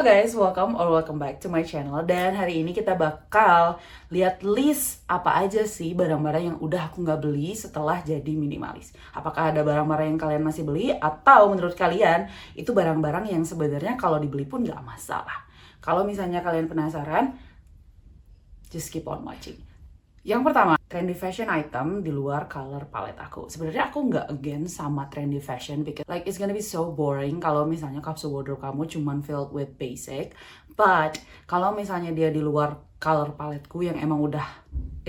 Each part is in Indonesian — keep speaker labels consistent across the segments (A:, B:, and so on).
A: Halo guys, welcome back to my channel. Dan hari ini kita bakal lihat list apa aja sih barang-barang yang udah aku nggak beli setelah jadi minimalis. Apakah ada barang-barang yang kalian masih beli, atau menurut kalian itu barang-barang yang sebenarnya kalau dibeli pun nggak masalah. Kalau misalnya kalian penasaran, just keep on watching. Yang pertama, trendy fashion item di luar color palette aku. Sebenarnya aku nggak against sama trendy fashion because like it's gonna be so boring kalau misalnya kapsul wardrobe kamu cuman filled with basic. But kalau misalnya dia di luar color paletku yang emang udah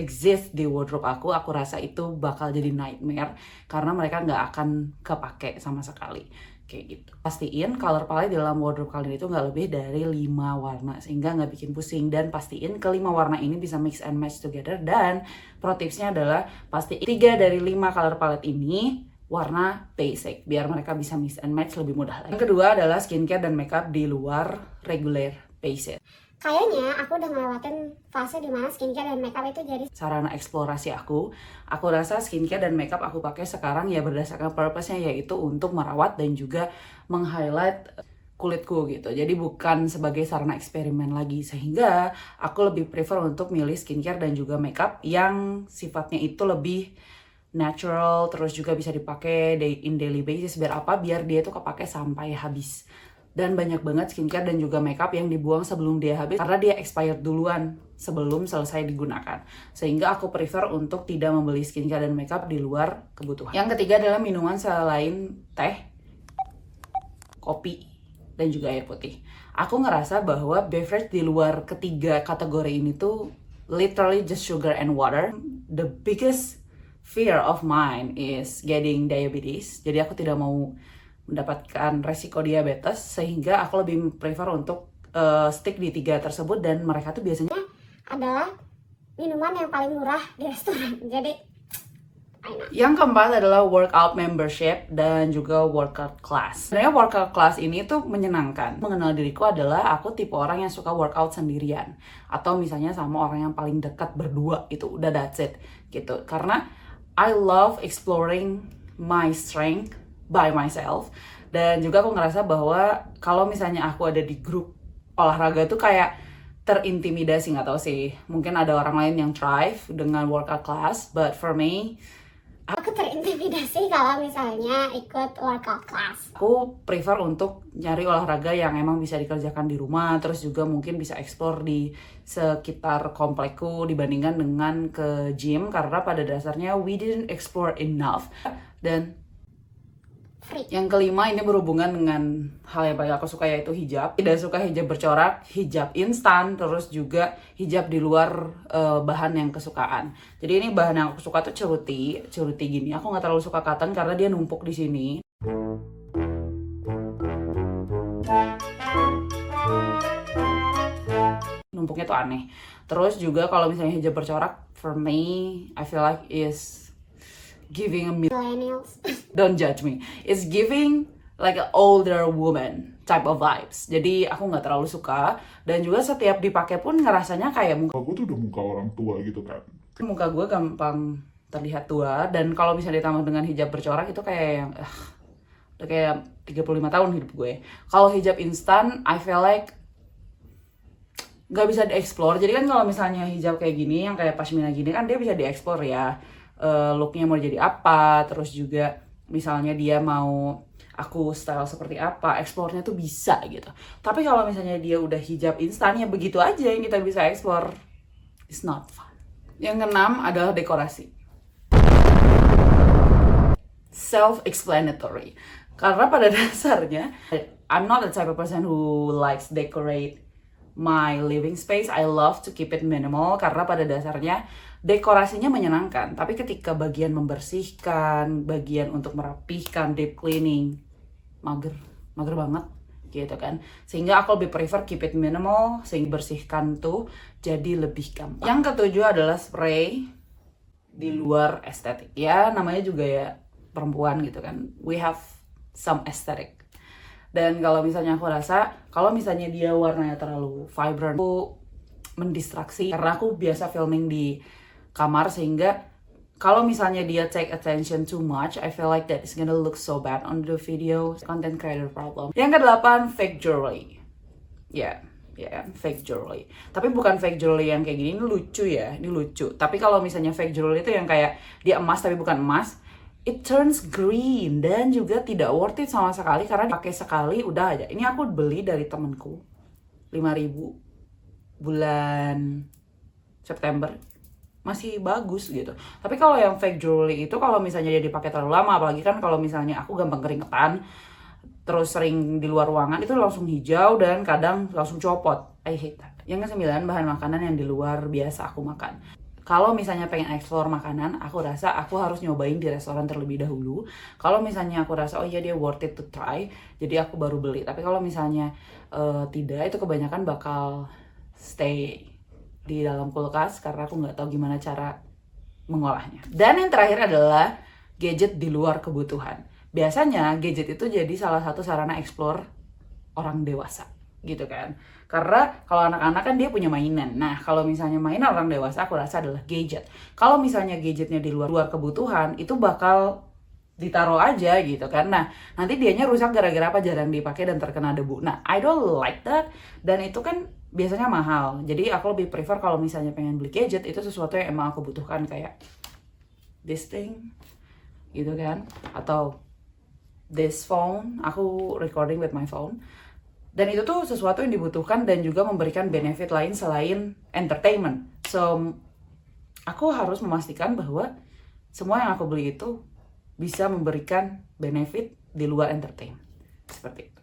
A: exist di wardrobe aku rasa itu bakal jadi nightmare karena mereka nggak akan kepake sama sekali. Kayak gitu. Pastiin color palette di dalam wardrobe kalian itu nggak lebih dari 5 warna sehingga nggak bikin pusing, dan pastiin kelima warna ini bisa mix and match together. Dan pro tipsnya adalah pastiin 3 dari 5 color palette ini warna basic biar mereka bisa mix and match lebih mudah lagi. Yang kedua adalah skincare dan makeup di luar regular basis.
B: Kayaknya aku udah ngelewatin fase dimana skincare dan makeup itu jadi
A: sarana eksplorasi aku rasa skincare dan makeup aku pakai sekarang ya berdasarkan purpose-nya, yaitu untuk merawat dan juga meng-highlight kulitku gitu. Jadi bukan sebagai sarana eksperimen lagi, sehingga aku lebih prefer untuk milih skincare dan juga makeup yang sifatnya itu lebih natural, terus juga bisa dipakai in daily basis. Biar dia tuh kepake sampai habis. Dan banyak banget skincare dan juga makeup yang dibuang sebelum dia habis karena dia expired duluan sebelum selesai digunakan. Sehingga aku prefer untuk tidak membeli skincare dan makeup di luar kebutuhan. Yang ketiga adalah minuman selain teh, kopi, dan juga air putih. Aku ngerasa bahwa beverage di luar ketiga kategori ini tuh literally just sugar and water. The biggest fear of mine is getting diabetes. Jadi aku tidak mau mendapatkan resiko diabetes, sehingga aku lebih prefer untuk stick di 3 tersebut, dan mereka tuh biasanya
B: adalah minuman yang paling murah di restoran. Jadi
A: yang keempat adalah workout membership dan juga workout class. Sebenarnya workout class ini tuh menyenangkan. Mengenal diriku adalah aku tipe orang yang suka workout sendirian, atau misalnya sama orang yang paling dekat berdua, itu udah that's it gitu. Karena I love exploring my strength by myself, dan juga aku ngerasa bahwa kalau misalnya aku ada di grup olahraga tuh kayak terintimidasi. Nggak tahu sih, mungkin ada orang lain yang thrive dengan workout class, but for me
B: aku terintimidasi kalau misalnya ikut workout class.
A: aku prefer untuk nyari olahraga yang emang bisa dikerjakan di rumah, terus juga mungkin bisa explore di sekitar komplekku dibandingkan dengan ke gym, karena pada dasarnya we didn't explore enough. Dan yang kelima ini berhubungan dengan hal yang paling aku suka, yaitu hijab. Tidak suka hijab bercorak, hijab instan, terus juga hijab di luar bahan yang kesukaan. Jadi ini bahan yang aku suka tuh ceruti gini. Aku nggak terlalu suka cotton karena dia numpuk di sini. Numpuknya tuh aneh. Terus juga kalau misalnya hijab bercorak, for me, I feel like is giving a
B: Millennials.
A: don't judge me. It's giving like an older woman type of vibes. Jadi aku nggak terlalu suka, dan juga setiap dipakai pun ngerasanya kayak muka
C: gue tuh udah muka orang tua gitu kan.
A: Muka gue gampang terlihat tua, dan kalau misalnya ditambah dengan hijab bercorak itu kayak yang udah kayak 35 tahun hidup gue. Kalau hijab instan, I feel like nggak bisa dieksplor. Jadi kan kalau misalnya hijab kayak gini, yang kayak pashmina gini kan dia bisa dieksplor ya. Looknya mau jadi apa, terus juga misalnya dia mau aku style seperti apa, eksplornya tuh bisa gitu. Tapi kalau misalnya dia udah hijab instan, ya begitu aja yang kita bisa eksplor. It's not fun. Yang keenam adalah dekorasi. Self-explanatory. Karena pada dasarnya I'm not the type of person who likes decorate my living space. I love to keep it minimal karena pada dasarnya dekorasinya menyenangkan, tapi ketika bagian membersihkan, bagian untuk merapihkan, deep cleaning, mager banget gitu kan. Sehingga aku lebih prefer keep it minimal, sehingga bersihkan tuh jadi lebih gampang. Yang ketujuh adalah spray di luar estetik. Ya namanya juga ya perempuan gitu kan, we have some aesthetic. Dan kalau misalnya aku rasa kalau misalnya dia warnanya terlalu vibrant, aku mendistraksi karena aku biasa filming di kamar, sehingga kalau misalnya dia take attention too much, I feel like that is gonna look so bad on the video. Content creator problem. Yang kedelapan, fake jewelry. Ya, ya, fake jewelry. Tapi bukan fake jewelry yang kayak gini, ini lucu ya, ini lucu. Tapi kalau misalnya fake jewelry itu yang kayak dia emas tapi bukan emas, it turns green dan juga tidak worth it sama sekali karena dipakai sekali udah aja. Ini aku beli dari temenku, 5.000 bulan September, masih bagus gitu. Tapi kalau yang fake jewelry itu kalau misalnya dia dipakai terlalu lama, apalagi kan kalau misalnya aku gampang keringetan, terus sering di luar ruangan, itu langsung hijau dan kadang langsung copot. I hate that. Yang ke-9, bahan makanan yang di luar biasa aku makan. Kalau misalnya pengen explore makanan, aku rasa aku harus nyobain di restoran terlebih dahulu. Kalau misalnya aku rasa oh iya dia worth it to try, jadi aku baru beli. Tapi kalau misalnya tidak, itu kebanyakan bakal stay di dalam kulkas karena aku nggak tahu gimana cara mengolahnya. Dan yang terakhir adalah gadget di luar kebutuhan. Biasanya gadget itu jadi salah satu sarana explore orang dewasa gitu kan. Karena kalau anak-anak kan dia punya mainan. Nah, kalau misalnya mainan orang dewasa aku rasa adalah gadget. Kalau misalnya gadgetnya di luar kebutuhan, itu bakal ditaruh aja gitu kan. Nah, nanti dianya rusak gara-gara apa, jarang dipakai dan terkena debu. Nah, I don't like that. Dan itu kan biasanya mahal. Jadi aku lebih prefer kalau misalnya pengen beli gadget itu sesuatu yang emang aku butuhkan, kayak this thing gitu kan, atau this phone, aku recording with my phone. Dan itu tuh sesuatu yang dibutuhkan dan juga memberikan benefit lain selain entertainment. So, aku harus memastikan bahwa semua yang aku beli itu bisa memberikan benefit di luar entertainment. Seperti itu.